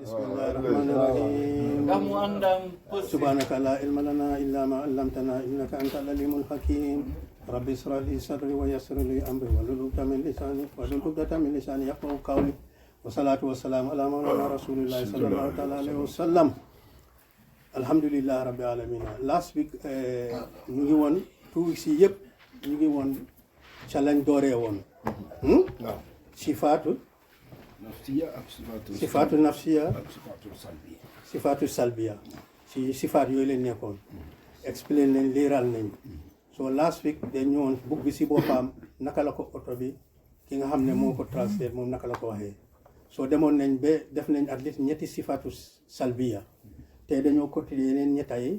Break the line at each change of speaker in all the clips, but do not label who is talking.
بسم الله الرحمن الرحيم سبحانك لا علم لنا إلا ما علمتنا إنك أنت العليم الحكيم رب اشرح لي صدري ويسر لي أمري واحلل عقدة من لساني يفقهوا قولي والصلاة والسلام على مولانا رسول الله صلى الله عليه وسلم الحمد لله رب العالمين. Last week ñu ngi woon 2 weeks yi yëpp ñu ngi woon challenge dooree woon sifaatu nafsiya sifaatu salbiya si sifaat yooyu leen nekkoon explain nañ leeral nañ so last week dañ ñëwoon bugg bi si boppam naka la ko oto bi ki nga xam ne moo ko translate moom naka la ko waxee soo demoon nañ ba def nañ at least ñetti sifaatu salbiya te dañoo continuer yeneen ñetta yi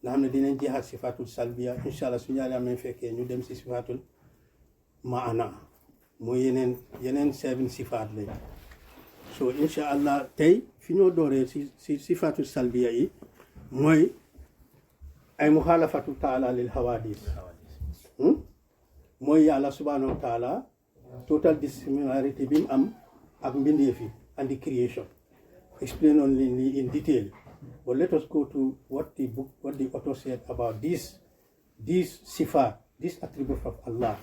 nga xam ne dinañ jeexal sifaatu salbiya incha allah su ñaari amee fekkee ñu dem si sifaatul maana mooy yeneen 7 sifaat lañ so incha allah tey fi ñoo dooree si sifaatu salbiya yi mooy ay muxaalafatu taala lil hawadis mooy yàlla subhanahu wa taala total dissimilarity bi mu am ak mbindeef yi and the creation explain on in detail but let us go to what the author said about this sifat, this attribute of Allah.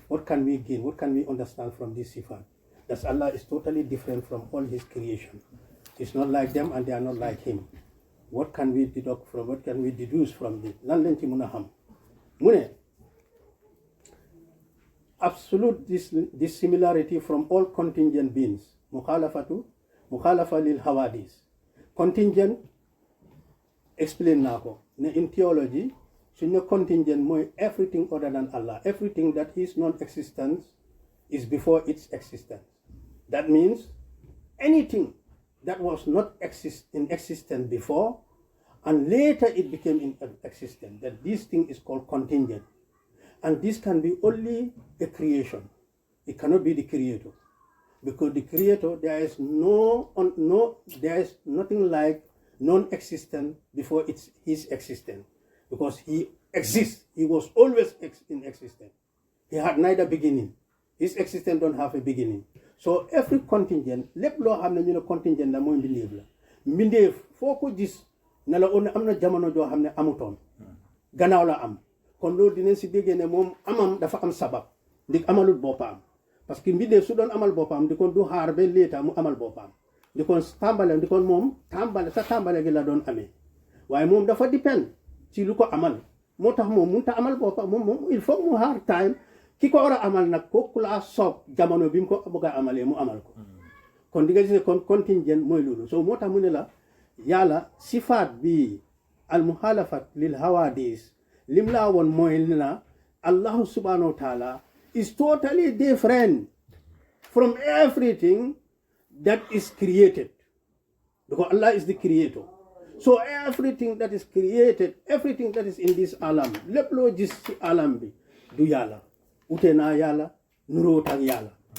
What can we gain? What can we understand from this sifat? That Allah is totally different from all His creation. It's not like them and they are not like Him. What can we deduct from? What can we deduce from this? Lan leen ci mën a xam mu ne absolute dissimilarity from all contingent beings. Mukhalafa lil hawadis. Contingent explain naa ko ne in theology suñu contingent mooy everything other than Allah, everything that is non-existence is before its existence. That means anything that was not in existence before and later it became in existence, that this thing is called contingent. And this can be only a creation. It cannot be the creator, because the creator there is nothing like non-existent before his existence, because he exists. He was always in existence. He had neither beginning. His existence don't have a beginning. So every contingent, lépp loo xam ne ñu ne contingent la mooy mbindeef la mbindeef foo ko gis ne la am na jamono joo xam ne amutoon gannaaw la am kon loolu dinañ si déggee ne moom amam dafa am sabab ndig amalul boppam parce que mbindeef su doon amal boppam di kon du xaar ba léeta mu amal boppam di kon tàmbale di kon moom tàmbale gi la doon amee waaye moom dafa depend ci lu ko amal moo tax moom mënut a amal boppam moom il faut mu xaar time ki ko war a amal nag kooku laa soob jamono bi mu ko bëgg a amalee mu amal ko kon di nga gis ne kon contingent mooy loolu so moo tax mu ne la yàlla sifaat bi al muxaalafat lil hawadis lim laa woon mooy ne la allahu subhanahu wa taala is totally different from everything that is created, because Allah is the creator. So everything that is created, everything that is in this alam, lépp loo gis ci alam bi du yàlla ute naa yàlla nuróot ak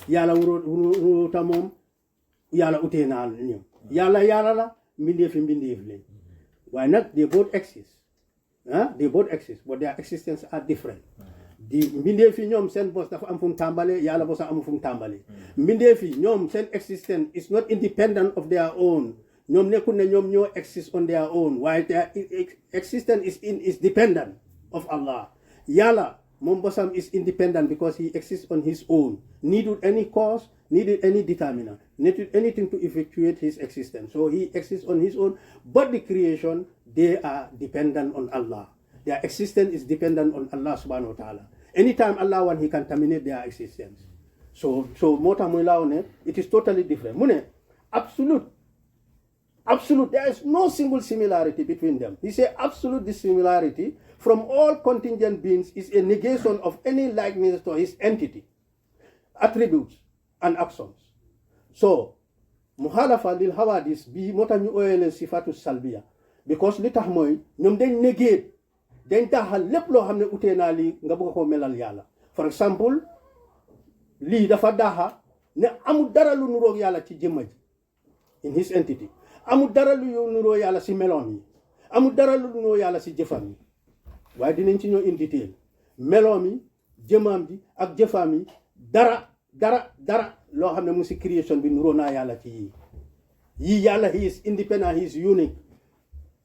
yàlla nuróota moom yàlla ute naa ñoom yàlla la mbindeef lañ waaye nag they both exist but their existence are different. di mbindeef yi ñoom seen bos dafa am fu mu tàmbalee yàlla bos amul fu mu tàmbalee mbindeef yi ñoom seen existence is not independent of their own. ñoom nekkul ne ñoom ñoo exist on their own while their existence is dependent of Allah. Yàlla moom bosam is independent because he exists on his own, needed any cause, needed any determinant, needed anything to effectuate his existence. So he exists on his own, but the creation, they are dependent on Allah. Their existence is dependent on Allah subhanahu wa ta'ala. Anytime Allah wants, He can terminate their existence. So mota muilawne, it is totally different. Mune, absolute. There is no single similarity between them. He said absolute dissimilarity from all contingent beings is a negation of any likeness to His entity, attributes, and actions. So, muhalafa lil hawadis bi mota ñu oyele sifatu salbiya, because li tax mooy ñoom dañ negate dañ taxal lépp loo xam ne utee naa lii nga bëgg ko melal yàlla. For example, lii dafa daxa ne amul dara lu nuroog yàlla ci jëmma ji in his entity, amul dara lu nuroo yàlla si meloom yi, amul dara lu nuroo yàlla si jëfam yi. waaye dinañ ci ñëw in detail meloom yi jëmaam ji ak jëfaam yi dara loo xam ne mu si création bi nuroo naa yàlla ci yii Yàlla, he is independent, he is unique.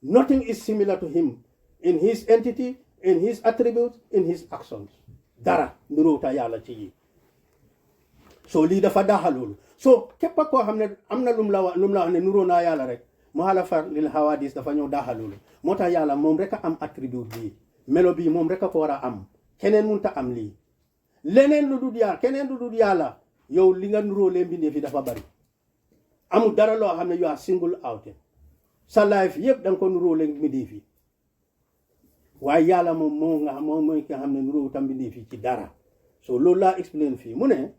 Nothing is similar to him in his entity, in his attributes, in his actions. Dara nuruta Yàlla ci yi. So lii dafa daaxal loolu. So képp koo xam ne am na lum la wax ne nuroo naa Yàlla rek muxaalafat lil hawaadis dafa ñëw daaxal loolu. moo tax Yàlla moom rek a am attribute bii melo bii moom rek a ko war a am keneen mënut a am lii. leneen lu dul Yàlla keneen lu dul Yàlla yow li nga nuroo leen bindee fi dafa bari. amul dara loo xam ne you are single out sa life yëpp da nga ko nuroo leen bindee fi waaye Yàlla moom mooy ki nga xam ne nuroo tam bindee fi ci dara. so loolu laa explain fii mu ne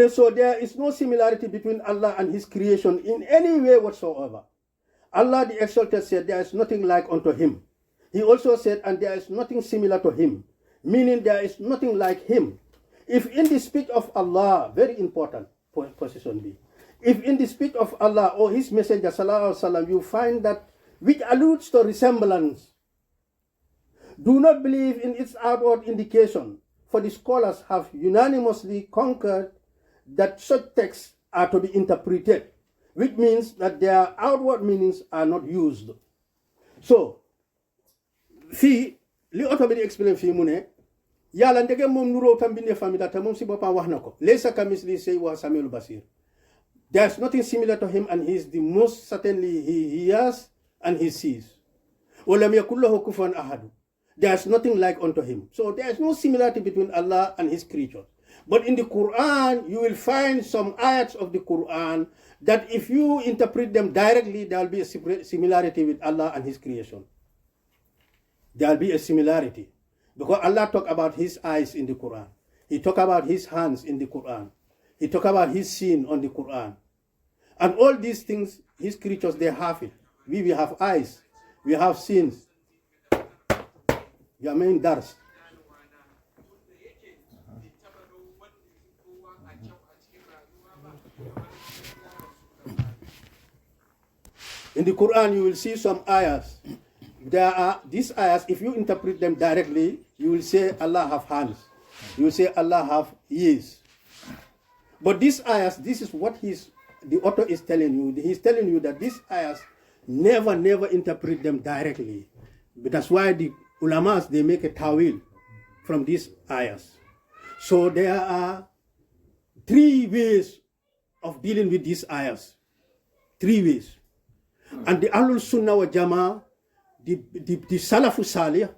so there is no similarity between Allah and his creation in any way whatsoever. Allah the Exalted said there is nothing like unto him. He also said, and there is nothing similar to him, meaning there is nothing like him. If in the speech of Allah, very important position B, if in the speech of Allah or his messenger sallallahu alaihi wasallam you find that which alludes to resemblance, do not believe in its outward indication, for the scholars have unanimously concurred that such texts are to be interpreted, which means that their outward meanings are not used. So, fii li oto bi di explain fii mu ne Yàlla ndege moom nuroo tam bindee famille te moom si boppam wax na ko laysa kamislihi shay'un wa samiul basir. There's nothing similar to him, and he is the most certainly he hears and he sees. Wa lam yakul lahu kufuwan ahad. There's nothing like unto him. So there's no similarity between Allah and his creatures. But in the Quran, you will find some ayats of the Quran that if you interpret them directly, there will be a similarity with Allah and his creation. There will be a similarity. Because Allah talked about his eyes in the Quran. He talked about his hands in the Quran. He talked about his sin on the Quran. And all these things, his creatures, they have it. We have eyes. We have sins. Yamin dars. In the Quran, you will see some ayahs. There are these ayahs, if you interpret them directly, you will say Allah have hands. You will say Allah have ears. But these ayahs, this is what the author is telling you. He's telling you that these ayahs never interpret them directly. But that's why the ulamas, they make a tawil from these ayahs. So there are 3 ways of dealing with these ayahs. 3 ways. And the Ahlul Sunnah wa Jama'ah, the Salafus Salih,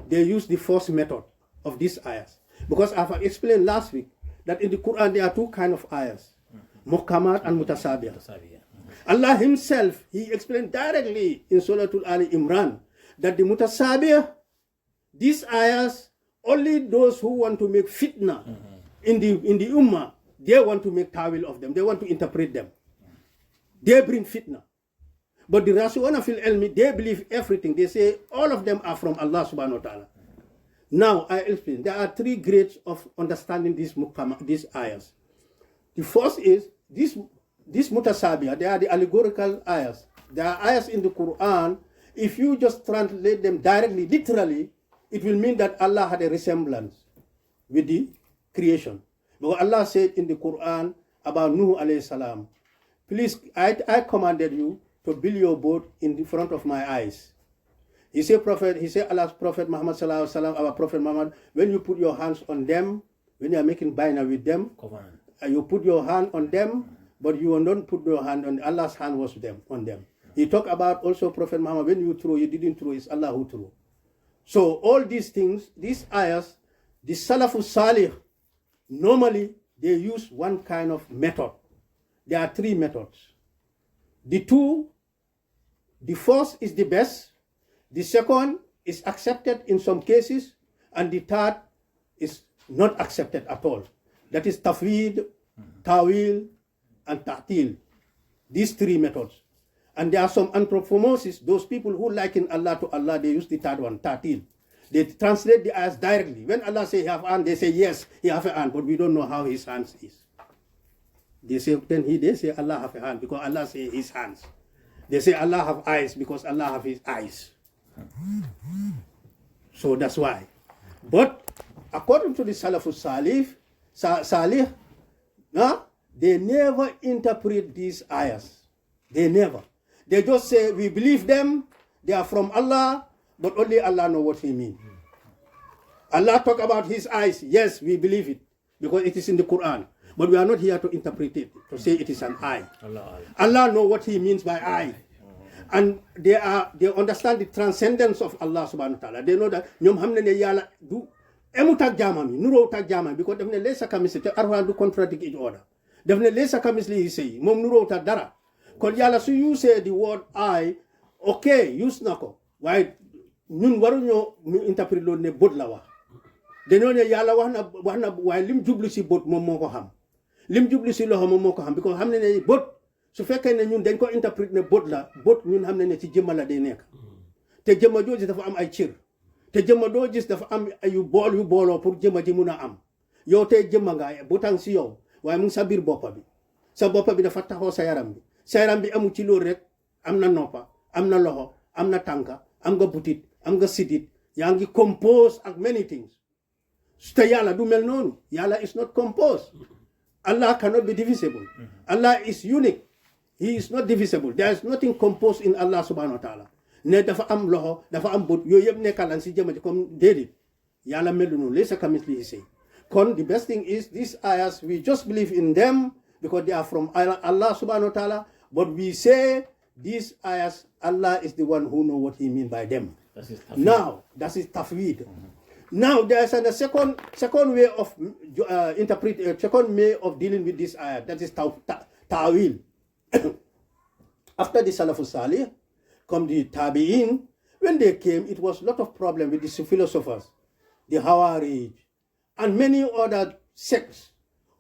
they use the first method of these ayahs. Because I've explained last week that in the Quran there are 2 kinds of ayahs, Muhkamat and Mutasabih. Allah himself, he explained directly in Surah Ali Imran that the Mutasabih, these ayahs, only those who want to make fitna in the Ummah, they want to make tawil of them, they want to interpret them. They bring fitna. But the Rasuwana fil Ilmi, they believe everything. They say all of them are from Allah subhanahu wa ta'ala. Now, I explain. There are 3 grades of understanding these ayahs. The first is, these mutasabiyah, they are the allegorical ayahs. There are ayahs in the Quran, if you just translate them directly, literally, it will mean that Allah had a resemblance with the creation. Because Allah said in the Quran about Nuh alayhi salam, please, I commanded you to build your boat in the front of my eyes. He said Allah's Prophet Muhammad sallallahu alaihi wasallam, our Prophet Muhammad, when you put your hands on them, when you are making baina with them, you put your hand on them, but you don't put your hand on Allah's hand was on them. He talked about also Prophet Muhammad, when you throw, you didn't throw, it's Allah who threw. So all these things, these ayahs, the Salafus Salih, normally they use one kind of method. There are 3 methods. The first is the best, the second is accepted in some cases, and the third is not accepted at all. That is tafwid, tawil, and ta'til. These 3 methods. And there are some anthropomorphists, those people who liken Allah to Allah, they use the third one, ta'til. They translate the ayahs directly. When Allah says he have a hand, they say yes, he have a hand, but we don't know how his hands is. They say Allah have a hand because Allah say his hands. They say Allah have eyes because Allah have his eyes. So that's why. But according to the Salafus Salih, they never interpret these ayahs. They never. They just say, we believe them, they are from Allah, but only Allah knows what he means. Allah talk about his eyes. Yes, we believe it, because it is in the Quran. But we are not here to interpret it, to say it is an eye. Allah knows what he means by eye. And they understand the transcendence of Allah subhanahu wa ta'ala. They know that ñoom xam ne ne yàlla du emut ak jaamam yi nuroo ak jaamam because daf ne laysa kamithlihi te Alxuraan du contradict each other. Daf ne laysa kamithlihi shay moom nuroo ak dara. Kon yàlla su use the word eye, okay, use na ko. Waaye ñun waruñoo ñu interpret loolu ne bët la wax. Dañoo ne yàlla wax na waaye lim jublu si bët moom moo ko xam. Lim jublu si loxo moom moo ko xam because xam ne ne bët su fekkee ne ñun dañ ko interpret ne bët la bët ñun xam ne ne ci jëmma la day nekk te jëmma doo gis dafa am ay cër te jëmma doo gis dafa am yu booloo pour jëmma ji mun a am yow tey jëmma nga bëtang si yow waaye mu ngi sa biir boppa bi sa boppa bi dafa taxaw sa yaram bi amul ci loolu rek am na noppa am na loxo am na tànka am nga butit am nga sidit yaa ngi compose ak many things te yàlla du mel noonu yàlla is not composed. Allah cannot be divisible. Allah is unique. He is not divisible. There is nothing composed in Allah subhanahu wa ta'ala. Ne dafa am loxo, dafa am bët, yooyu yëpp nekkalan si jëma ji comme déedéet. Yàlla melu noonu, laysa kamithlihi shay. Kon the best thing is these ayahs, we just believe in them because they are from Allah subhanahu wa ta'ala. But we say these ayahs, Allah is the one who knows what he means by them. Now, that is tafweed. Now there is a second way of second way of dealing with this ayah. That is ta'wil. After the Salafus Salih, come the Tabi'in. When they came, it was a lot of problem with the philosophers, the Hawarij, and many other sects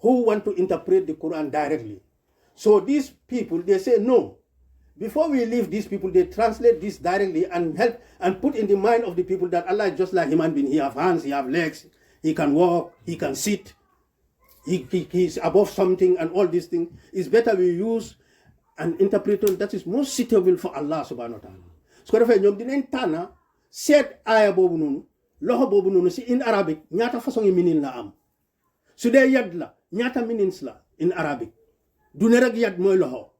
who want to interpret the Quran directly. So these people, they say no. Before we leave these people, they translate this directly and help and put in the mind of the people that Allah is just like human being. He have hands, he have legs, he can walk, he can sit, he is above something, and all these things. It's better we use an interpreter that is most suitable for Allah subhanahu wa ta'ala. So defee ñoom dinañ tànn seet aaya boobu noonu loxo boobu noonu si in Arabic ñaata façon yi meaning la am su dee yad la ñaata meanings la in Arabic du ne rek yad mooy loxo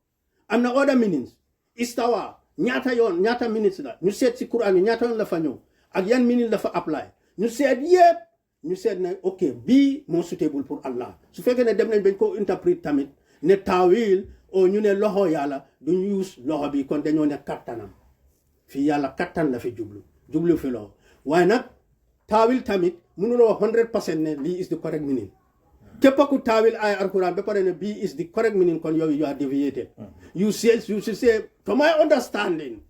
am na other meanings istawa ñaata minutes la ñu seet si Quran yi ñaata yoon la fa ñëw ak yan meaning la fa apply ñu seet yëpp ñu seet ne ok bii moo suitable pour Allah su fekkee ne dem nañ bañ ko interpret tamit ne taawil o ñu ne loxo yàlla duñ use loxo bi kon dañoo ne kattanam fii yàlla kattan la fi jublu fi loxo waaye nag taawil tamit mënuloo 100% ne lii is the correct meaning képp ku taawil ay alquran ba pare ne bii is the correct meaning kon yow you are deviated. You should say to my understanding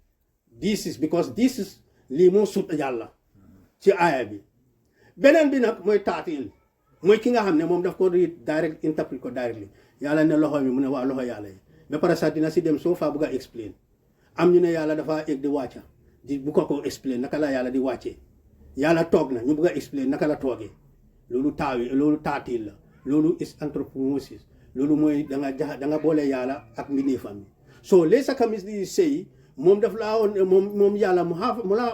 this is because this is lii moo sut yàlla ci aaya bi beneen bi nag mooy taatil mooy ki nga xam ne moom daf ko read direct interpret ko directly yàlla ne loxo bi mu ne waa loxo yàlla yi ba pare sax dina si dem soo faa bëgg a explain am ñu ne yàlla dafa egg di wàcca di bu ko explain naka la yàlla di wàccee yàlla toog na ñu bëgg a explain naka la toogee loolu taatil la loolu is anthropomorphism loolu mooy da nga boole yàlla ak mbindeefam yi so laysa kamithlihi shay moom daf laa woon moom yàlla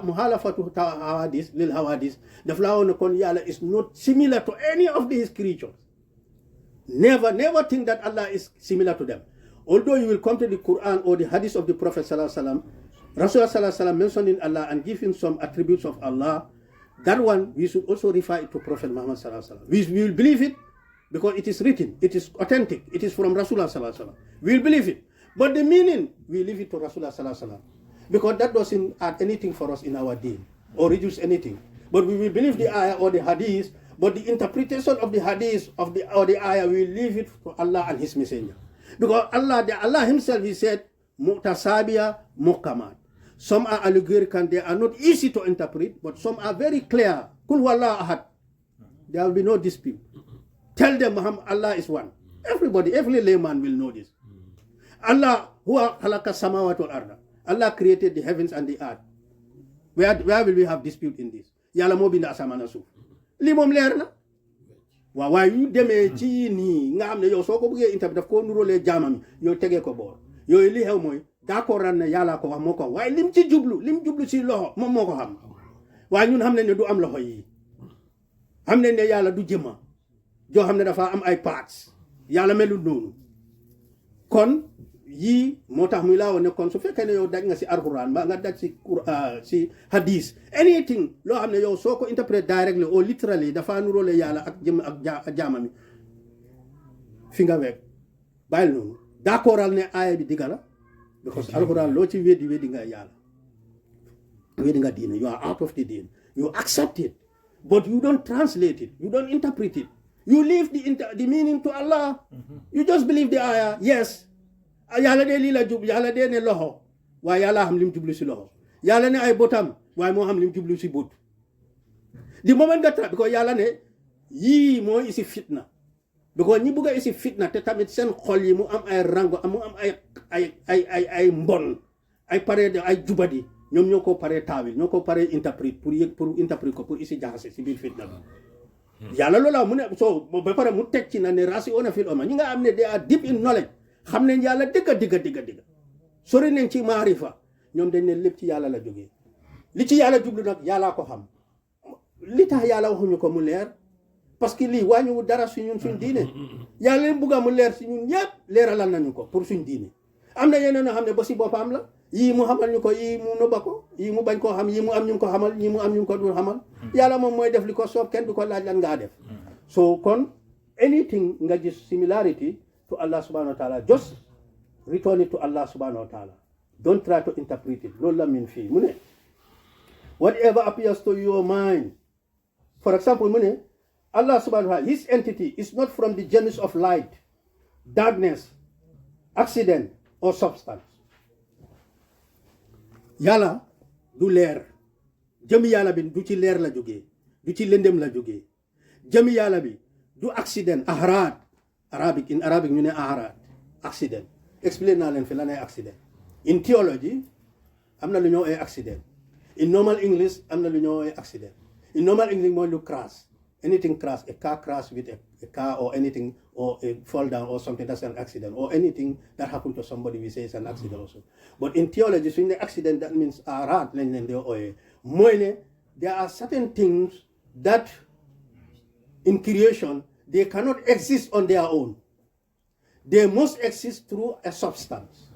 muhalafatu hawadis lil hawadis daf laa woon ne kon yàlla is not similar to any of these creatures. Never think that Allah is similar to them. Although you will come to the Quran or the hadith of the Prophet sallallahu alaihi wasallam, Rasulullah sallallahu alaihi wasallam mentioning Allah and giving some attributes of Allah, that one we should also refer it to Prophet Muhammad sallallahu alaihi wasallam. We will believe it because it is written, it is authentic, it is from Rasulullah sallallahu alaihi wasallam. We will believe it. But the meaning, we leave it to Rasulullah sallallahu alaihi wasallam. Because that doesn't add anything for us in our deen or reduce anything. But we will believe the ayah or the hadith, but the interpretation of the hadith or the ayah, we will leave it to Allah and His Messenger. Because Allah Himself, He said, Mu'tasabiya muhkamat. Some are allegorical, they are not easy to interpret, but some are very clear. Kul wallahu ahad. There will be no dispute. Tell them Muhammad, Allah is one. Everybody, every layman will know this. Allah, huwa khalaqa samawati wal arda. Allah created the heavens and the earth. Where will we have dispute in this? Yàlla moo bind asamaan ak suuf. Lii moom leer na. waaye yu demee ci nii nga xam ne yow soo ko bëggee interpret daf koo nuróolee jaamam yow tegee ko boor yooyu li xew mooy d'accord ran ne yàlla ko wax moo ko waaye lim jublu ci loxo moom moo ko xam waaye ñun xam nañ ne du am loxo yi xam nañ ne yàlla du jëmma joo xam ne dafa am ay parts yàlla melul noonu kon yii moo tax muy laa woon ne kon su fekkee ne yow daj nga si alquran mbaa nga daj si hadis anything loo xam ne yow soo ko interpret directly or literally dafa nuróole yàlla ak jëm ak jaamami fi nga wekk bàyyil noonu d'accordal ne aaya bi digga la because alquran loo ci weddi nga yàlla weddi nga diine you are out of the deen you accept it but you don't translate it you don't interpret it you leave the meaning to Allah you just believe the ayah yes yàlla de lii la jub yàlla de ne loxo waaye yàlla xam lim jublu si loxo yàlla ne ay botam waaye moo xam lim jublu si bot di moment nga tra because yàlla ne yii moo isi fitna because ñi bugg a isi fitna te tamit seen xol yi mu am ay rango mu am ay mbon ay pare ay jubadi ñoom ñoo ko pare taawil ñoo ko pare interprète pour interprète ko pour isi jaxase si biir fitna bi yàlla loola mu ne soo ba pare mu teg ci na ne rasi ona fil oma ñi nga am ne they are deep in knowledge xam nañ yàlla digga sori nañ ci maarifa ñoom dañ ne lépp ci yàlla la jógee li ci yàlla jublu nag yàllaa ko xam li tax yàlla waxuñu ko mu leer parce que lii wàññiwu dara si ñun suñ diine yàlla leen bugga mu leer si ñun yëpp leeralal nañu ko pour suñ diine am na yeneen yoo xam ne ba si boppam la yii mu xamal ñu ko yii mu nëbba ko yii mu bañ koo xam yii mu am ñu ko xamal yii mu am ñu ko dul xamal yàlla moom mooy def li ko soob kenn du ko laaj lan ngaa def so kon anything nga gis similarity to Allah subhanahu wa ta'ala just return it to Allah subhanahu wa ta'ala don't try to interpret it loolu la min fii mu ne whatever appears to your mind for example mu ne Allah subhanahu wa ta'ala his entity is not from the genus of light darkness accident or substance yàlla du leer jëmi yàlla bi du ci leer la jógee du ci lëndëm la jógee jëmi yàlla bi du accident ahraad in arabic ñu ne ahraad accident explain naa leen fi lan ay accident in theology am na lu ñoo ay accident in normal English am na lu ñoo ay accident in normal English mooy lu crash anything crash a car crash with a car or anything or a fall down or something that's an accident or anything that happened to somebody we say it's an accident also but in theology so in the accident that means ahraad lañ leen di ooyee mooy ne there are certain things that in creation they cannot exist on their own they must exist through a substance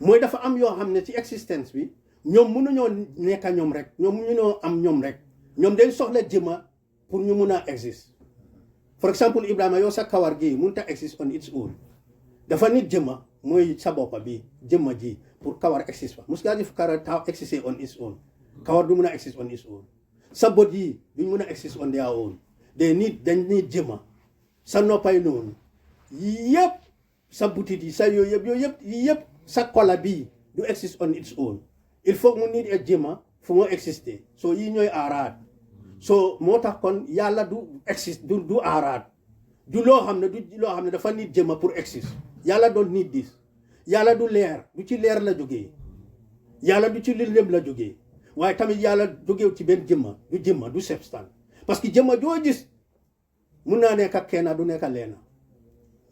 mooy dafa am yoo xam ne ci existence bi ñoom mënuñoo nekk ñoom rek ñoom mënuñoo am ñoom rek ñoom dañ soxla jëma pour ñu mun a exist for example Ibrahima yow sa kawar gi mënut a exist on its own dafa nit jëma mooy sa boppa bi jëma ji pour kawar exist fa mus ngaa gis kawar taw exist on its own kawar du mun a exist on its own sa bot yi duñ mun a exist on their own dañ need jëma sa noppay noonu yëpp sa butit yi sa yooyu yëpp sa kola bii du exist on its own il faut mu need a jëma fu moo exister so yii ñooy aaraat so moo tax kon yàlla du exist du aaraat du loo xam ne dafa nit jëma pour exist yàlla don't need this yàlla du leer du ci leer la jógee yàlla du ci lëndëm la jógee waaye tamit yàlla jógeew ci benn jëmma du substance parce que jëmma joo gis mun naa nekk ak kenn du nekk leena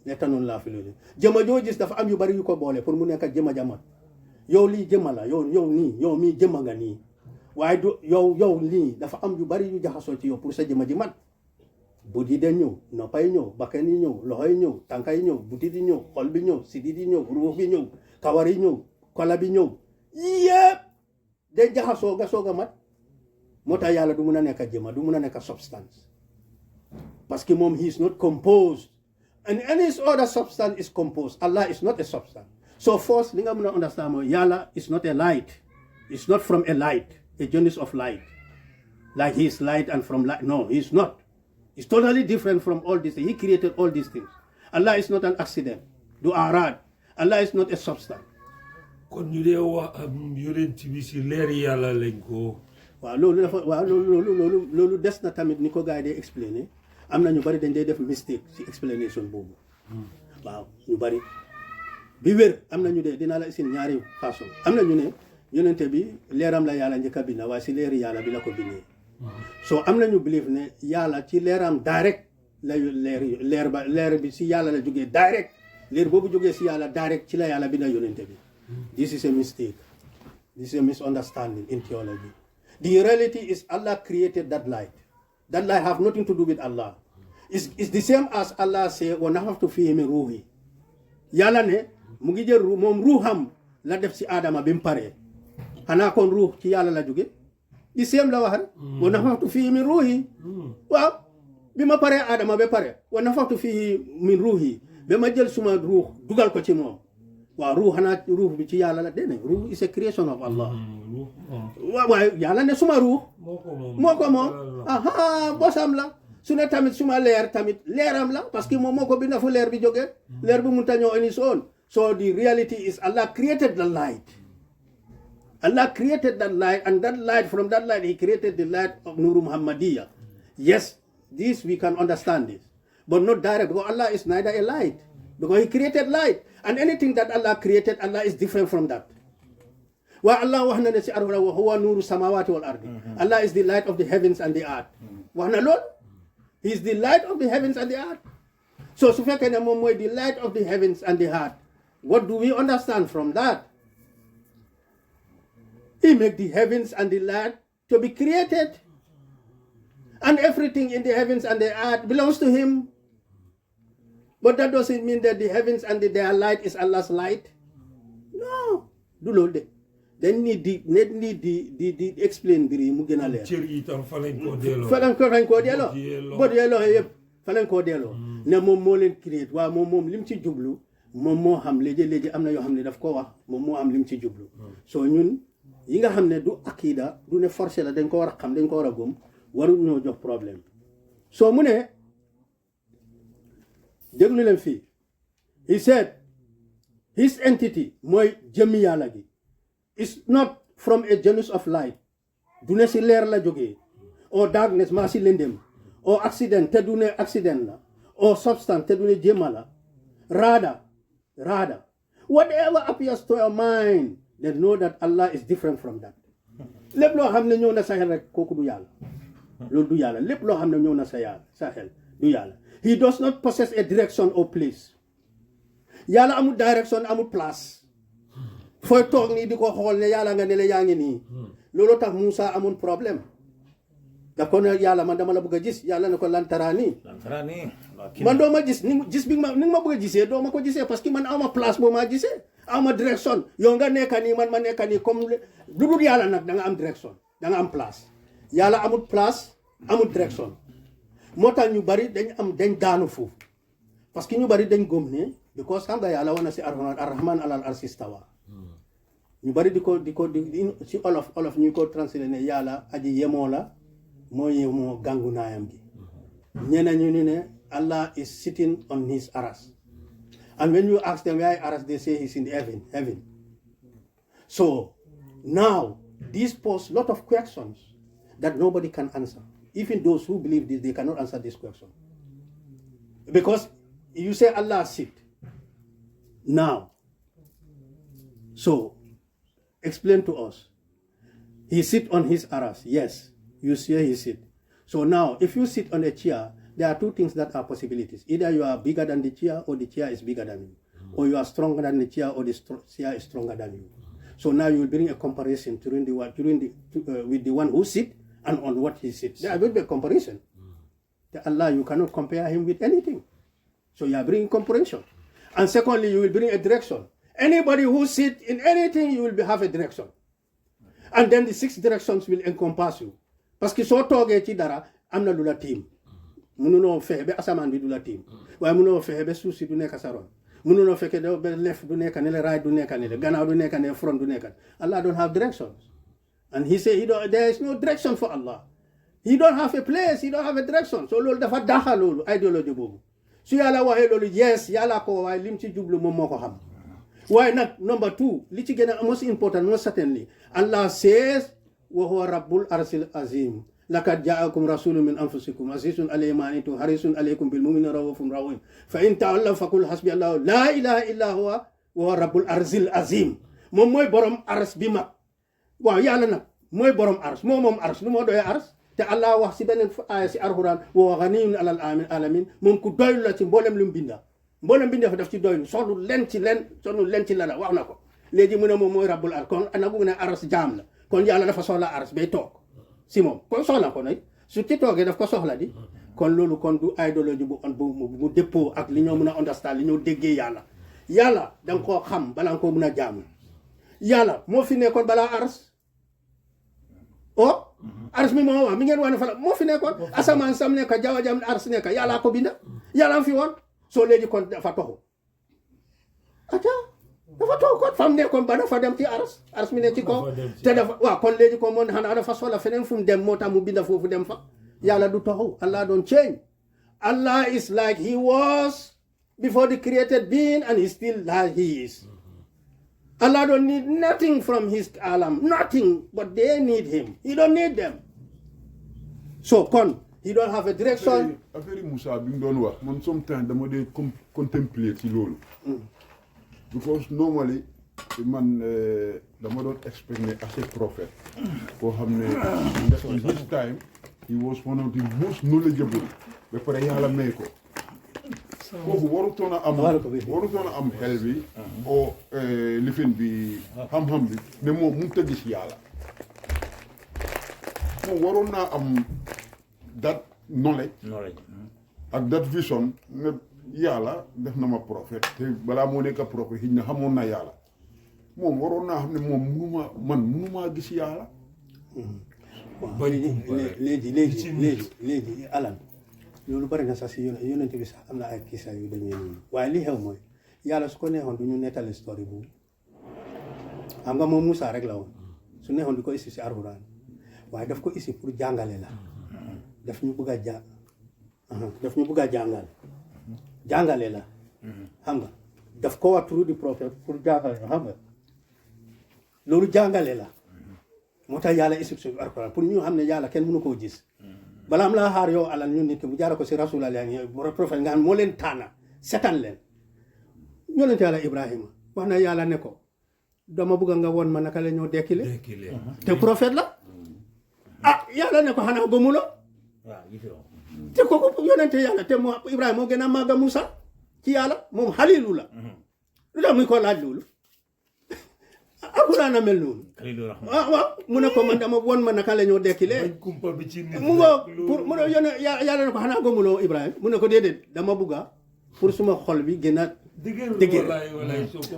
nekk noonu laa fi loolu jëmma joo gis dafa am yu bari yu ko boole pour mu nekk ak jëmma jamat yow lii jëmma la yow mii jëmma nga nii waaye du yow lii dafa am yu bari yu jaxasoo ci yow pour sa jëmma ji mat bët yi de ñëw noppay ñëw bakkan yi ñëw loxo yi ñëw tànka yi ñëw butit yi ñëw xol bi ñëw sidit yi ñëw ruux bi ñëw kawar yi ñëw kola bi ñëw yépp de jaxasoo nga soog a mat moo tax yàlla du mun a nekk jëmma du mun a nekk substance parce que moom he is not composed and any other substance is composed Allah is not a substance so first li nga mun a understand mooy yàlla is not a light it's not from a light a genus of light like he is light and from light no he is not it's totally different from all this he created all these things Allah is not an accident du aaraad Allah is not a substance
kon ñu dee wax yonent bi si leer yàlla lañ ko
waaw loolu des na tamit ni ko gars yi dee explainer am na ñu bari dañ dee def mistake ci explanation boobu waaw ñu bari bi wér am na ñu dee dinaa la isin ñaari façon am na ñu ne yonente bi leeram la yàlla njëkk a bind waaye si leeri yàlla bi la ko bindee so am na ñu believe ne yàlla ci leeram direct la leer bi si yàlla la jógee direct leer boobu jógee si yàlla direct ci la yàlla bind yonente bi this is a mistake this is a misunderstanding in theology the reality is Allah created that light have nothing to do with Allah it's the same as Allah say wa nafakhtu fihi min ruhi yàlla ne mu ngi jël moom ruuxam la def si aadama bi mu paree xanaa kon ruux ci yàlla la jóge di seem la wax rek wa nafaxtu fii min ruuhi waaw bi ma paree aadama ba pare wa nafaxtu fii min ruuhi ba ma jël suma ruux dugal ko ci moom waaw ruux xanaa ruux bi ci yàlla la dene ruux is a creation of Allah waaw yàlla ne suma ruux moo ko moom aha bosam la su ne tamit suma leer tamit leeram la parce que moom moo ko binda fu leer bi jógee leer bi mënut a ñëw on its own so the reality is Allah created the light. Allah created that light, and that light, from that light, He created the light of Nuru Muhammadiyah. Yes, this we can understand this, but not direct, because Allah is neither a light, because He created light, and anything that Allah created, Allah is different from that. Wa Allah wahna ne si arhura wa huwa nuru samawati wal ardi. Allah is the light of the heavens and the earth. Wahna lol, He is the light of the heavens and the earth. So su fekkee ne moom mooy the light of the heavens and the earth, what do we understand from that? He made the heavens and the earth to be created. And everything in the heavens and the earth belongs to Him. But that doesn't mean that the heavens and their light is Allah's light. No. Do loolu de. Dañ need di explain mbir yi mu gën a leer.
cër yi tam fa lañ koo delloo.
Fa lañ koo delloo. Bot yee loxo yëpp fa lañ koo delloo. Ne moom moo leen créé waaw moom lim ci jublu moom moo xam léegi am na yoo xam ne daf ko wax moom moo am lim ci jublu. So ñun yi nga xam ne du akida du ne forcé la dañ ko war a xam dañ ko war a gëm waruñ ñoo jox problème soo mu ne déglu leen fii he said his entity mooy jëmmi yàlla gi is not from a genus of light du ne si leer la jógee or darkness maa si lëndëm or accident te du ne accident la or substance te du ne jëmma la rather whatever appears to your mind then know that Allah is different from that. lépp loo xam ne ñëw na sa xel rek kooku du yàlla loolu du yàlla lépp loo xam ne ñëw na sa xel du yàlla. He does not possess a direction or place. yàlla amul direction amul place fooy toog nii di ko xool ne yàlla nga ne la yaa ngi nii loolu tax Moussa amul problème daf ko ne yàlla man dama la bëgg a gis yàlla ne ko lantaraani man doo ma gis ni nga ma bëgg a gisee doo ma ko gisee parce que man awma place boo maa gisee awma direction yow nga nekka nii man ma nekka nii comme lu dul yàlla nag da nga am direction da nga am place yàlla amul place amul direction moo tax ñu bari dañ daanu foofu parce que ñu bari dañ gëm ne because xam nga yàlla wana si arrahman alal arsi stawa ñu bari di si olof ñu ko translate ne yàlla aji yemoo la moo yemoo gàngu naayam gi ñeneen ñu ne Allah is sitting on his aras. And when you ask them where aras, they say he's in heaven. So now this poses a lot of questions that nobody can answer. Even those who believe this, they cannot answer this question. Because you say Allah sit now. So explain to us. He sit on his aras. Yes, you say he sit. So now if you sit on a chair, there are two things that are possibilities. Either you are bigger than the chair or the chair is bigger than you. Or you are stronger than the chair or the chair is stronger than you. So now you will bring a comparison with the one who sit and on what he sits. There will be a comparison. Allah, you cannot compare him with anything. So you are bringing comparison. And secondly, you will bring a direction. Anybody who sits in anything, you will have a direction. And then the 6 directions will encompass you. Parce que so toge ci dara amna lula team. Mënunoo fexe ba asamaan bi du la tiim waaye mënunoo fexe ba suuf si du nekk sa ron mënunoo fekke ba left du nekk ne la right du nekk ne la gannaaw du nekk ne front du nekk. Allah don't have directions, and he say there is no direction for Allah. He don't have a place, he don't have a direction. So loolu dafa daxa loolu idéologie boobu su yàlla waxee loolu yes yàlla ko waaye lim ci jublu moom moo ko xam. Waaye nag number 2 li ci gën a most important most certainly Allah says wa huwa rabbul arsil azim. لقد جاءكم رسول من أنفسكم عزيز عليه ما أنتم حريص عليكم بالمؤمنين رؤوف رحيم فإن تولوا فقل حسبي الله لا إله إلا هو وهو رب الأرض العظيم moom mooy borom ars bi mag waaw yàlla nag mooy borom ars moom ars lu moo doy ars te Allah wax si beneen aaya si alxuraan wa ganiyyun alal alamin moom ku doylu la ci mboolem lu mu binda fa daf ci doylu soxlu len ci la wax na ko léegi mu ne moom mooy rabbul ars kon anagu ne ars jaam la kon yàlla dafa soxla ars bay toog si moom kon soxla ko nag su ci toogee daf ko soxla di kon loolu kon du idéologie bu dëppoo ak li ñoo mën a understand li ñoo déggee yàlla danga koo xam balaa nga koo mën a jaamu yàlla moo fi nekkoon balaa ars ars mi moo wax mi ngeen wax ne fa la moo fi nekkoon asamaan sam nekka jaww jam ars nekka yàllaa ko binda yàlla fi woon soo léegi kon dafa toxu aca dafa toxu kon fam nekkoon ba dafa dem ci ars mi ne ci kaw te dafa waaw kon léegi kon moom xanaa dafa soxla feneen fu mu dem moo tax mu binda foofu dem fa yàlla du toxu Allah don't change Allah is like he was before the created being and he still like he is. Allah don't need nothing from his alam, nothing, but they need him. He don't need them. So he don't have a direction.
Affaire Moussa bi doon wax man sometimes dama dee contempler ci loolu. Because normally man dama doon expect ne as a prophet koo xam ne in his time he was one of the most knowledgeable ba pare yàlla may ko kooku warutoon a am xel bi o lifin bi xam-xam bi ne moom mu ta gis yàlla moom waroon naa am that knowledge ak that vision ne yàlla def na ma prophète te balaa moo nekk prophète xëy na xamoon na yàlla moom waroon naa xam ne moom mënumaa gis yàlla
léegi alan loolu bari na sax si yonent bi sax am na ay kisa yu demee noonu waaye li xew mooy yàlla su ko neexoon du ñu nettali story bu xam nga moom Moussa rek la woon su neexoon di ko isi si Alxuraan waaye daf ko isi pour jàngale la daf ñu bëgg a jàngale la xam nga daf ko wax through the prophet pour jàngale la xam nga loolu jàngale la moo tax yàlla isi si Alxuraan pour ñu xam ne yàlla kenn mënu koo gis balaa am laa xaar yow alal ñun nit ki bu jaara ko si rasulallah prophète nga xam moo leen tànna setan leen yonent yàlla Ibrahima wax na yàlla ne ko dama bëgg nga woon ma naka la ñoo dekkile te prophète la yàlla ne ko xanaa gëmuloo te kooku yonente yàlla te moo Ibrahima moo gën a màgg Moussa ci yàlla moom xalilu la lu tax muy ko laaj loolu Alxuraan a mel noonu waaw mu ne ko man dama won ma naka la ñoo dekkile mu ngo pour mu ne yone yàlla ne ko xanaa gëmuloo Ibrahima mu ne ko déedéet dama bugga pour suma xol bi gën a dëgër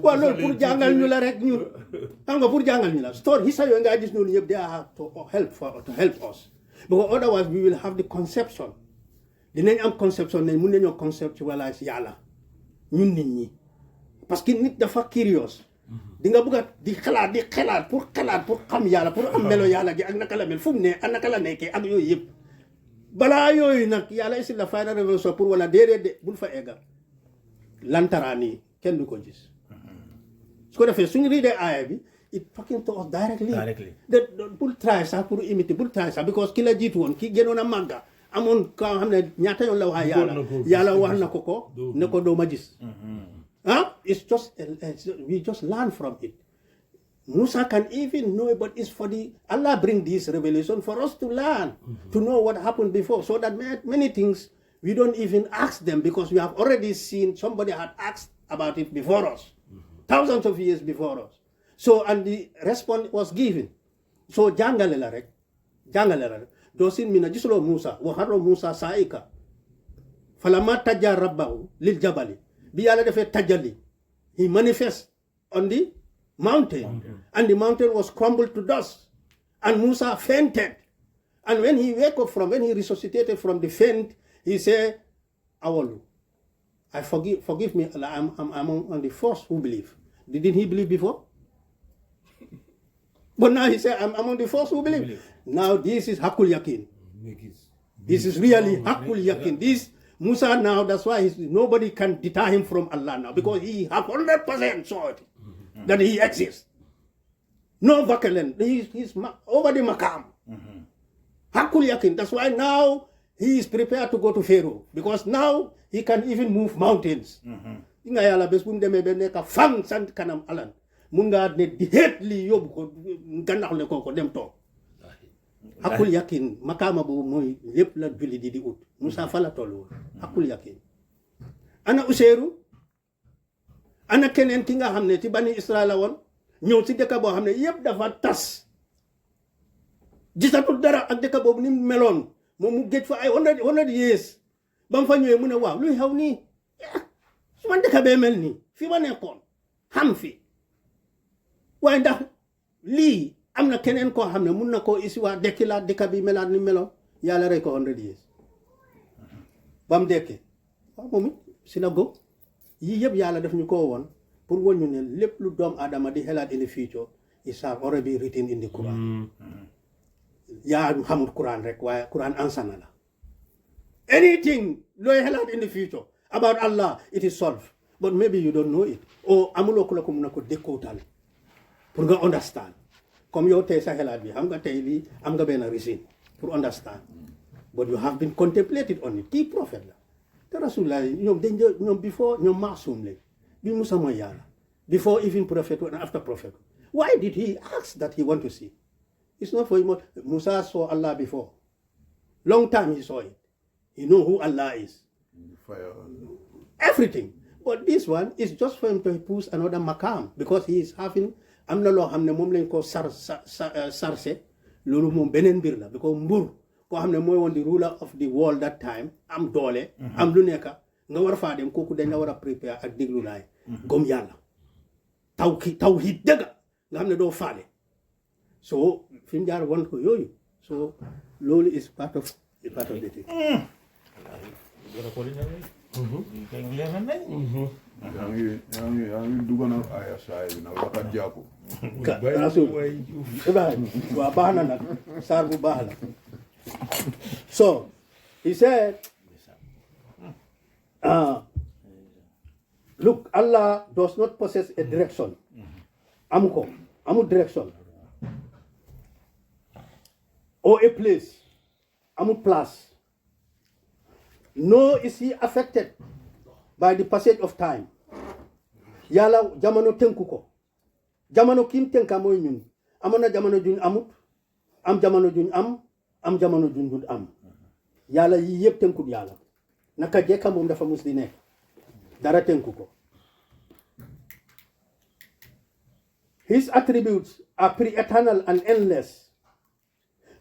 waaw loolu pour jàngal ñu la rek ñun xam nga pour jàngal ñu la story hisa yooyu nga gis noonu yëpp they are to help us because otherwise we will have the conception dinañ am conception ne mun nañoo conceptualize yàlla ñun nit ñi parce que nit dafa curious di nga bëgg a di xalaat pour xam yàlla pour am melo yàlla gi ak naka la mel fu mu ne ak naka la nekkee ak yooyu yëpp balaa yooyu nag yàlla isil la final révélation pour wala déedéet bul fa egga lantaraan yi kenn du ko gis su ko defee suñu riidee aaya bi it fucking to us directly bul try sax pour imiter bul try sax because ki la jiitu woon ki gënoon a màgga amoon ka xam ne ñaata yoon la wax yàlla wax na ko ne ko doo ma gis it's just we just learn from it. Musa can even know, but it's for Allah bring this revelation for us to learn, to know what happened before, so that many things we don't even ask them because we have already seen somebody had asked about it before us, thousands of years before us. So and the response was given. So jàngale la rek doo sin mina gisuloo Musa waxaroo Musa saika falamma tajja rabbahu lil jabali bi yàlla defee tajali he manifest on the mountain and the mountain was crumbled to dust and Musa fainted and when he resuscitated from the faint he said awalu I forgive me Allah, I'm on the first who believe. Didn't he believe before? But now he said I'm among the first who believe. Now this is hakul yakin. This is really hakul yakin. This Musa now, that's why nobody can deter him from Allah now, because he have 100% certainty that he exists. No vacant. He's over the makam. Hakul yakin. That's why now he is prepared to go to Pharaoh, because now he can even move mountains. Inga yalla bes bu ndeme be nek fang sant kanam alan mun nga ne di het li yob ko gannax le ko dem tok hakul yakin makama bu moy lepp la julli di ut Musa fa la tollu hakul yakin ana Useyru ana keneen ki nga xamne ci bani Israël won ñew ci dëkk bo xamne yépp dafa tas gisatul dara ak dëkk bobu ni meloon moom mu géej fa ay 100 years bam fa ñëwee mu ne waaw luy xew nii man dëkk bee mel nii fi ma nekkoon xam fi waaye ndax lii am na keneen koo xam ne mun na koo isiwaat dekkilaat dëkk bi melaat ni meloon yàlla rey ko 100 years ba mu dekkee waaw moom it synagogue yii yëpp yàlla daf ñu koo woon pour woon ñu ne lépp lu doom aadama di xelaat in the future is already written in the Quran yaa xamul Quran rek waaye Quran ansana la anything looy xelaat in the future about Allah it is solved but maybe you don't know it or amuloo ku la ko mun a ko dékkootal pour nga understand comme yow tey sa xelaat bi xam nga tey lii am nga benn reason pour understand but you have been contemplated on it kii prophète la te rasulullah ñoom before ñoom maasum lañ bi Musa mooy yàlla before even prophet and after prophet why did he ask that he want to see it's not for him Musa saw Allah before long time he saw it he know who Allah is everything but this one is just for him to push another makam because he is having am na loo xam ne moom lañ ko sarse loolu moom beneen mbir la because mbur koo xam ne mooy woon di ruler of the world that time am doole am lu nekka nga war faa dem kooku dañ la war a prépare ak déglu laay gom yàlla tawhid dëgga nga xam ne doo faale so fi mu jaar won ko yooyu so loolu is part of the thing
yaa ngi dugg na aya saay bi nag waxat jàppu
rasul waa baax na nag saar bu baax la so he said look Allah does not possess a direction amu direction or a place amu place nor is he affected by the passage of time yàlla jamono tënku ko jamono kim tënka mooy ñun amoon na jamono juñ amut am jamono juñ am jamono juñ dul am yàlla yii yëpp tënkut yàlla naka jekka moom dafa mus di nekk dara tënku ko his attributes are pre-eternal and endless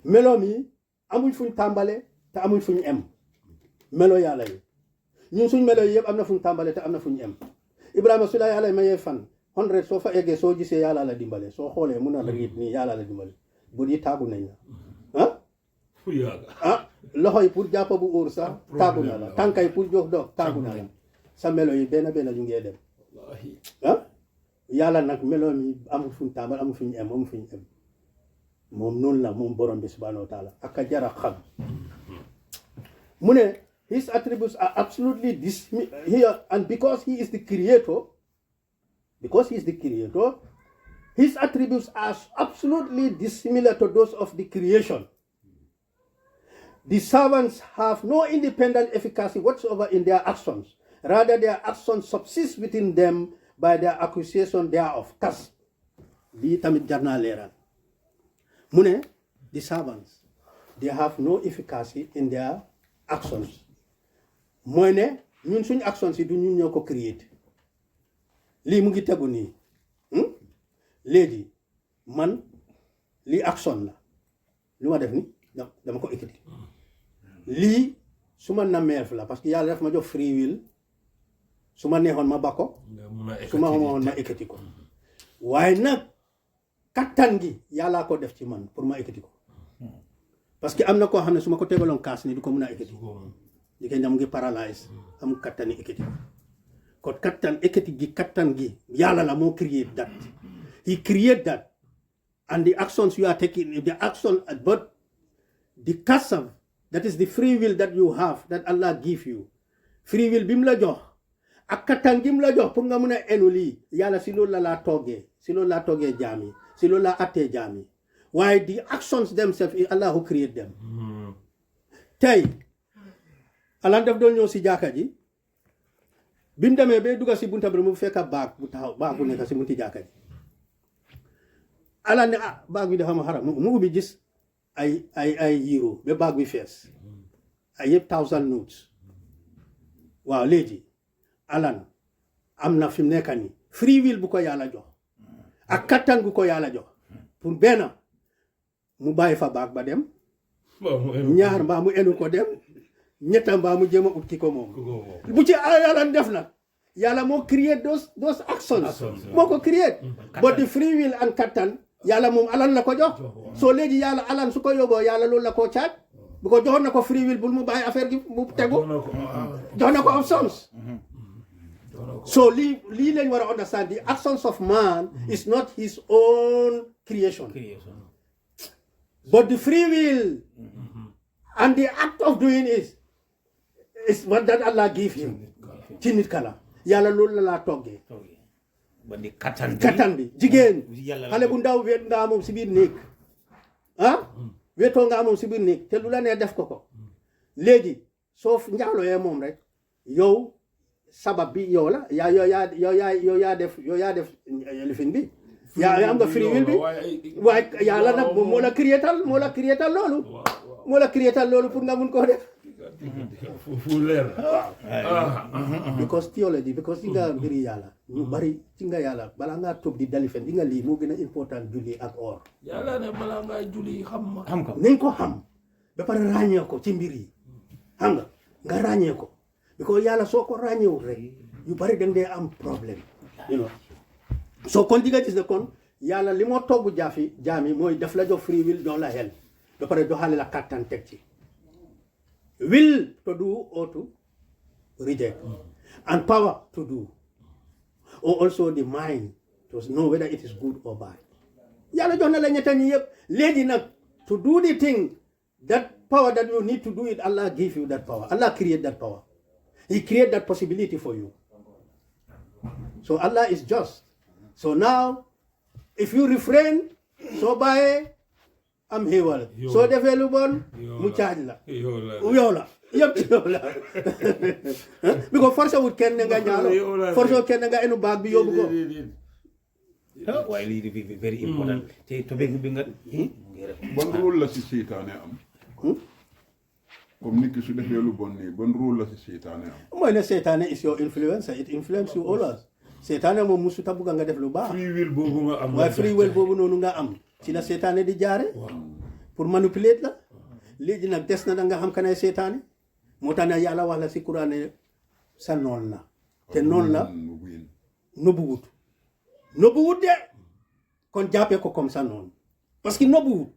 meloom yi amuñ fuñ tàmbale te amuñ fuñ em melo yàlla yi ñun suñ melo yi yëpp am na fuñ tàmbale te am na fuñ em Ibrahima su la yàlla mayee fan 100 soo fa eggee soo gisee yàlla la dimbale soo xoolee mun na la riit nii yàlla la dimbale bu di taagu nañ la loxo yi pour jàppa bu óor sax taagu na la tànka yi pour jox doog taagu na la sa melo yi benn ñu ngee dem yàlla nag melo mi amul fuñ tàmbal amul fuñ em moom noonu la moom borom bi subhanahu wa taala ak a jara xam mu ne his attributes are absolutely here and because he is the creator his attributes are absolutely dissimilar to those of the creation. The servants have no independent efficacy whatsoever in their actions. Rather, their actions subsist within them by their acquisition thereof. Kas lii tamit jar naa leeral mu ne the servants they have no efficacy in their actions mooy ne ñun suñu actions yi du ñun ñoo ko create lii mu ngi tegu nii léegi man lii action la lu ma def ni dama ko ekkati lii su ma nameef la parce que yàlla daf ma jox free will su ma neexoon ma bakko su ma xamoon ma ekkati ko waaye nag kattan gi yàllaa ko def ci man pour ma ekkati ko parce que am na koo xam ne su ma ko tegaloon kaas ni du ko mun a ekkati li koy mu ngi paralyse am kattani ekkati ko kon kattan gi yàlla la moo create that he create that and the actions you are taking the action but the kasam that is the free will that you have that Allah give you free will bi mu la jox ak kattan gi mu la jox pour nga mun a enu lii yàlla si loolu la laa toggee jaam yi si loolu laa attee jaam yi waaye the actions themselves is Allah who create them tey Allah daf doon ñëw si jàkka ji bi mu demee ba dugga si bunta bi mu fekka baag bu taxaw baag bu nekk si bunti jàkka ji Allah ne baag bi dafa ma xaram mu ubbi gis ay euro ba baag bi fees ay yëpp 1000 notes waaw léegi Alan am na fi mu nekk nii free will bu ko yàlla jox ak kattan gu ko yàlla jox pour benn mu bàyyi fa baag ba dem ñaar mbaa mu enu ko dem ñetta mbaa mu jéem a ut ki ko moom bu ci yàlla def nag yàlla moo create those actions moo ko create but the free will and kattan yàlla moom alal la ko jox soo léegi yàlla alal su ko yóbboo yàlla loolu la koo caaj bu ko joxoon na ko free will bul mu bàyyi affaire gi mu tegu jox na ko options so lii lañ war a understand the actions of man is not his own creation but the free will and the act of doing is what that Allah give him ci nit kala yàlla loolu la laa toggee
ba di kattan
bi jigéen xale bu ndaw wet nga moom si biir néeg wetoo nga moom si biir néeg te lu la nee def ko léegi soo njaalooyee moom rek yow sabab bi yow la yow yaa def lifin bi yaa am nga free will bi waaye yàlla nag moom moo la créétal loolu pour nga mun koo def
fu leer
because theology because di nga mbiri yàlla ñu bari ci nga yàlla balaa ngaa toog di dalifen di nga lii moo gën a important julli ak or
yàlla ne balaa ngaa julli xam
ko
nañ ko xam ba pare ràññee ko ci mbir yi xam nga ràññee ko because yàlla soo ko ràññeewul rek yu bari dañ dee am problème soo kon di nga gis ne kon yàlla li moo togg jaami mooy daf la jox free will jox la xel ba pare joxale la kattan teg ci will to do or to reject and power to do or also the mind to know whether it is good or bad yàlla jox na la ñetta ñi yëpp léegi nag to do the thing that power that you need to do it Allah give you that power Allah create that power he create that possibility for you so Allah is just so now if you refrain soo bàyyee am xéewal soo defee lu bon mu caaj la yow la yëpp ci yow la bi ko forcé wut kenn nga ñaalo forcé wut kenn nga enu baag bi yóbbu ko
waaye lii di very important te topic bi nga
ban rôle la si seytaane am comme nit ki su defee lu bon nii ban rôle la si seytaane am
mooy ne seytaane is your influencer it influence you always seytaane moom musu ta bugga nga def lu baax
free will boobu nga am
waaye free will boobu noonu nga am ci la seytaane di jaare pour manipuler la léegi nag des na da nga xam kanay seytaane moo tax ne yàlla wax la si Quran ne sa noon la te noonu la nëbbuwut de kon jàppee ko comme ça noonu parce que nëbbuwut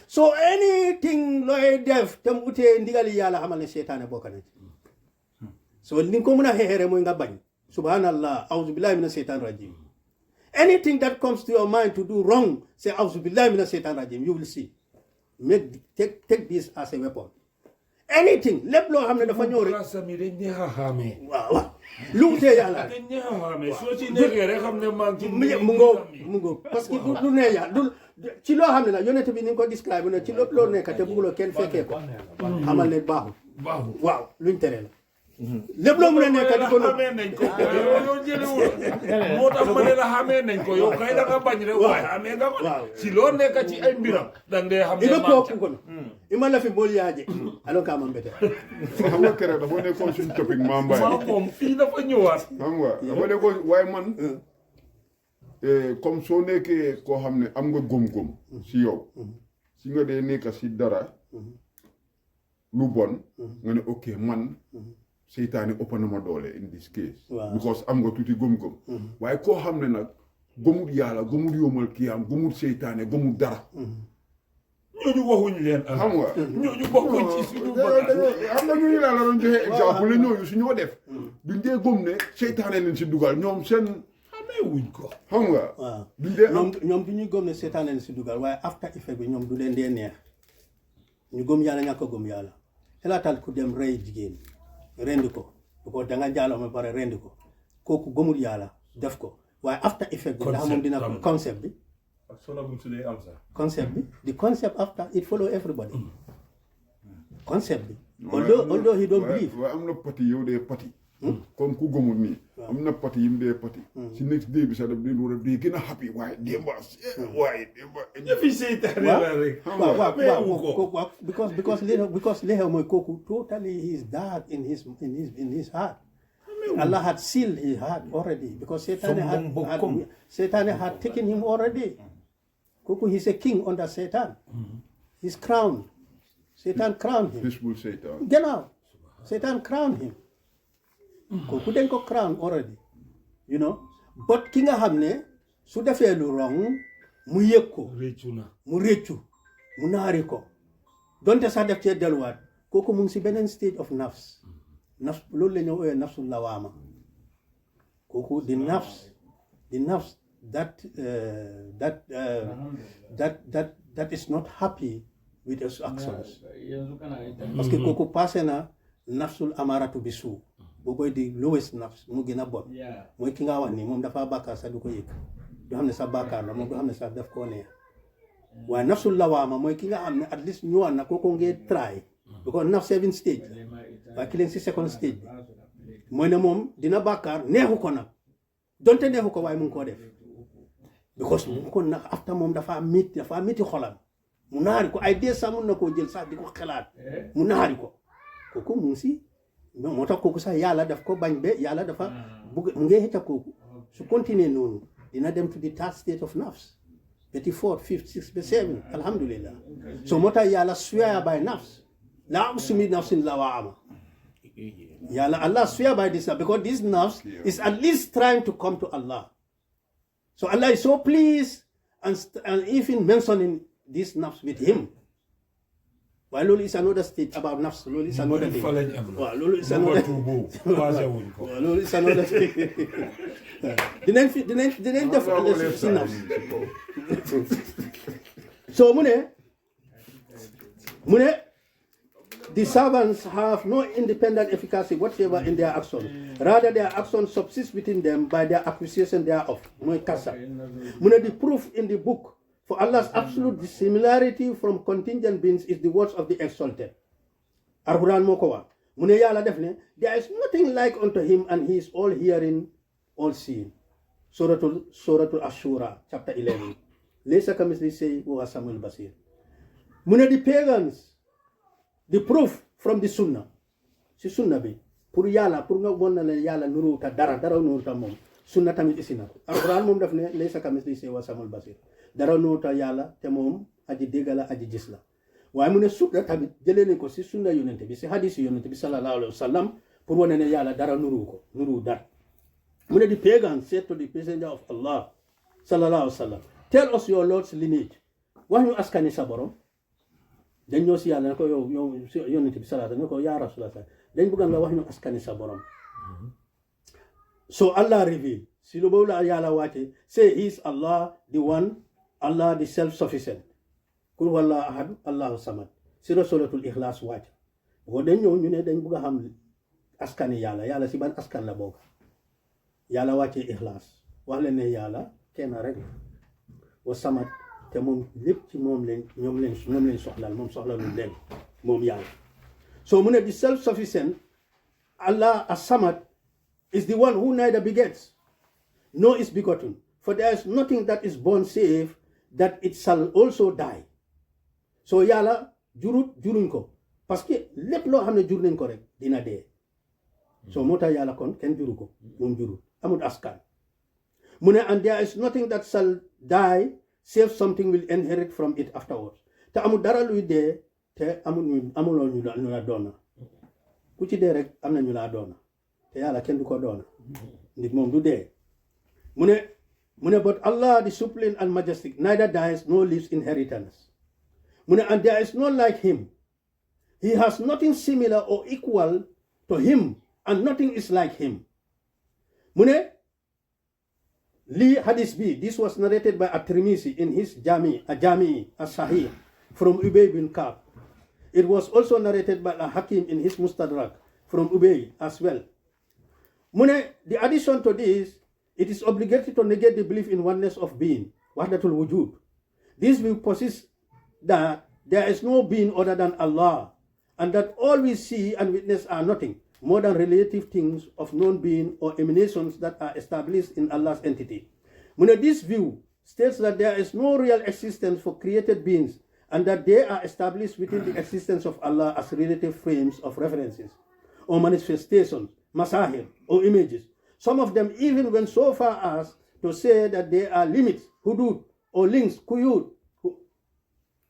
so anything looy def te mu utee ndigali yàlla xamal ne seytaane bokk na ci so li nga ko mën a xeexere mooy nga bañ subhanallah auzu billahi mina seytaan rajim anything that comes to your mind to do wrong say auzu billahi mina seytaan rajim you will see take this as a weapon anything lépp loo xam ne dafa ñëw rek waaw lu utee yàlla
soo ci nekkee rek xam ne maa ngi ci
mu ngoo parce que du ne yàlla du ci loo xam ne la yonent bi ni nga ko describe ne ci lépp loo nekk te bëgguloo kenn fekkee ko xamal ne baaxul waaw luñ tere la lépp loo mën a nekk di ko
xamee nañ ko yow jëliwul moo tax ma ne la xamee nañ ko yow kay da nga bañ rek waaye xamee nga ko si loo nekk ci ay mbiram da ngay xam ne
maa ko kono ima la fi mbool yaaje alors que amam bete
xam nga keroog dafa nekkoon suñ topic maa mbaay
moom fii dafa ñëwaat
xam nga dafa nekkoon waaye man comme soo nekkee koo xam ne am nga góom-góom si yow si nga dee nekk si dara lu bon nga ne ok man seytaane ëpp na ma doole in this case because am nga tuuti gëm-gëm waaye koo xam ne nag gëmul yàlla gëmul yomal kiyam gëmul seytaane gëmul dara
ñooñu waxuñ leen
xam nga
ñooñu bokkuñ ci suñu bakkan
xam nga ñooñu laa la doon joxe exemple la ñooñu su ñoo def duñ dee gëm ne seytaane leen si dugal ñoom seen
xamee wuñ ko
xam nga duñ dee
ñoom du ñuy gëm ne seytaane leen si dugal waaye after effect bi ñoom du leen dee neex ñu gëm yàlla ñàkk a gëm yàlla xelaatal ku dem rey jigéen rendi ko ko da nga jaaloo ma pare rendi ko kooku gëmul yàlla def ko waaye after effect bi ndax moom dina ko concept bi concept bi the concept after it follow everybody concept bi although he don't believe
waaye am na pati yow dee pati comme ku gëmul nii am na pati yi mu dee pati si next day bi sax daf dee war a dee gën a happy waaye démba
ñëfi seytaane la rek
waaw because li xew mooy kooku totally he is dark in his heart Allah had sealed his heart already because Satan had taken him already kooku he's a king under Satan he's crowned Satan crowned him
peaceful Satan
genau Satan crowned him kooku dañ ko crown already you know but ki nga xam ne su defee lu wrong mu yëg ko
réccu na
mu réccu mu naari ko donte sax def cee delluwaat kooku mu ngi si beneen stage of nafs loolu la ñu ooyee nafsul lawaama kooku di nafs that is not happy with his actions parce que kooku passé na nafsul amaratu bi suu boobu di lowest nafs mu gën a bon mooy ki nga wax ni moom dafa bàkkaar sax du ko yëg du xam ne sax bàkkaar la moom du xam ne sax daf koo neex waaye nafsul lawaama mooy ki nga xam ne at least ñëwaat na kooku ngee try because naf 7 stage waaye ki leen si second stage bi mooy ne moom dina bàkkaar neexu ko nag donte neexu ko waaye mu ngi koo def because mu ngi ko nag after moom dafa miti xolam mu naari ko ay dee sax mun na koo jël sax di ko xalaat mu naari ko kooku mu ngi si moo tax kooku sax yàlla daf ko bañ be yàlla dafa bugg mu ngi xëcc kooku su continuer noonu dina dem to the third state of nafs 34 5 6 7 alhamdulillah so moo tax yàlla swear by nafs la uqsimu nafsin lawaama yàlla Allah swear by this because this nafs is at least trying to come to Allah so Allah is so pleased and even mentioning this nafs with him waaye loolu is another state about nafs loolu is another thing waaw loolu is another waaw loolu is another thing dinañ def si nafs so mu ne the servants have no independent efficacy whatsoever in their actions. Rather, their actions subsist within them by their acquisition thereof. The proof in the book for Allah's absolute dissimilarity from contingent beings is the words of the exalted. Al-Quran Mokowa. There is nothing like unto him, and he is all hearing, all seeing. Suratul Ashura, chapter 11. Laysa kamithlihi shay'un wa huwa Samiul Basir. The pagans, the proof from the sunnah si sunnah bi pour nga won na leen yàlla nuru ta dara nuru ta moom sunna tamit isi na ko alquran moom daf ne laysa kamithlihi shay'un wa samul basir dara nuru ta yàlla te moom aji dégg la aji gis la waaye mu ne sunna tamit jëlee nañ ko si sunna yonente bi si hadis yonente bi sallallahu alayhi wa sallam pour wane ne yàlla dara nuru dara mu ne the pagan said to the messenger of Allah sallallahu alayhi wa sallam tell us your Lord's lineage wax ñu askani sa borom dañ ñoo si yàlla ne ko yow yonent bi salaata ne ko yaa rasulallah dañ bëgg nga wax ñu askani sa borom so Allah reveal si lu boobu la yàlla wàcce say he is Allah the one Allah the self-sufficient kul huwallahu ahad Allahu samad si suratul ikhlas wàcce boo dañ ñëw ñu ne dañ bëgg a xam askani yàlla si ban askan la bokk yàlla wàcce ikhlas wax leen ne yàlla kenn rek wa samad te moom lépp ci moom leen soxlaal moom soxlaalul leen moom yàlla so mu ne the self-sufficient Allah as-Samad is the one who neither begets nor is begotten for there is nothing that is born save that it shall also die so yàlla juruñ ko parce que lépp loo xam ne jur nañ ko rek dina dee so moo tax yàlla kon kenn juru ko moom jurul amul askan mu ne and there is nothing that shall die save something will inherit from it afterwards te amul dara luy dee te amuloo ñu la doona ku ci dee rek am na ñu laa doona te yàlla kenn du ko doona nit moom du dee mu ne but Allah the supreme and majestic neither dies nor leaves inheritance mu ne and there is no like him he has nothing similar or equal to him and nothing is like him mu ne Li hadith B. This was narrated by At-Tirmidhi in his Jami as-Sahih from Ubay bin Ka'b. It was also narrated by Al-Hakim in his Mustadrak from Ubay as well. The addition to this, it is obligatory to negate the belief in oneness of being, wahdatul wujud. This will possess that there is no being other than Allah, and that all we see and witness are nothing more than relative things of known being or emanations that are established in Allah's entity. This view states that there is no real existence for created beings and that they are established within the existence of Allah as relative frames of references or manifestations, masahir or images. Some of them even went so far as to say that they are limits, hudud or links, quyud.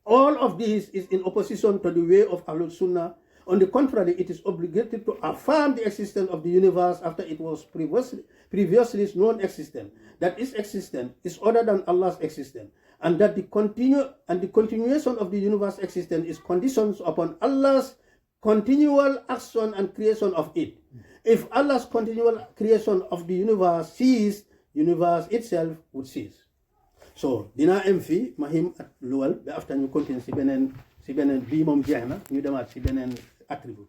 All of this is in opposition to the way of Ahlul Sunnah On the contrary, it is obligated to affirm the existence of the universe after it was previously non-existent. That its existence is other than Allah's existence, and that the continuation of the universe existence is conditioned upon Allah's continual action and creation of it. If Allah's continual creation of the universe ceased, universe itself would cease. So dina am fi mahim at luwal ba after ñu continue ci benen bi mom jeexna ñu demaat ci benen attribute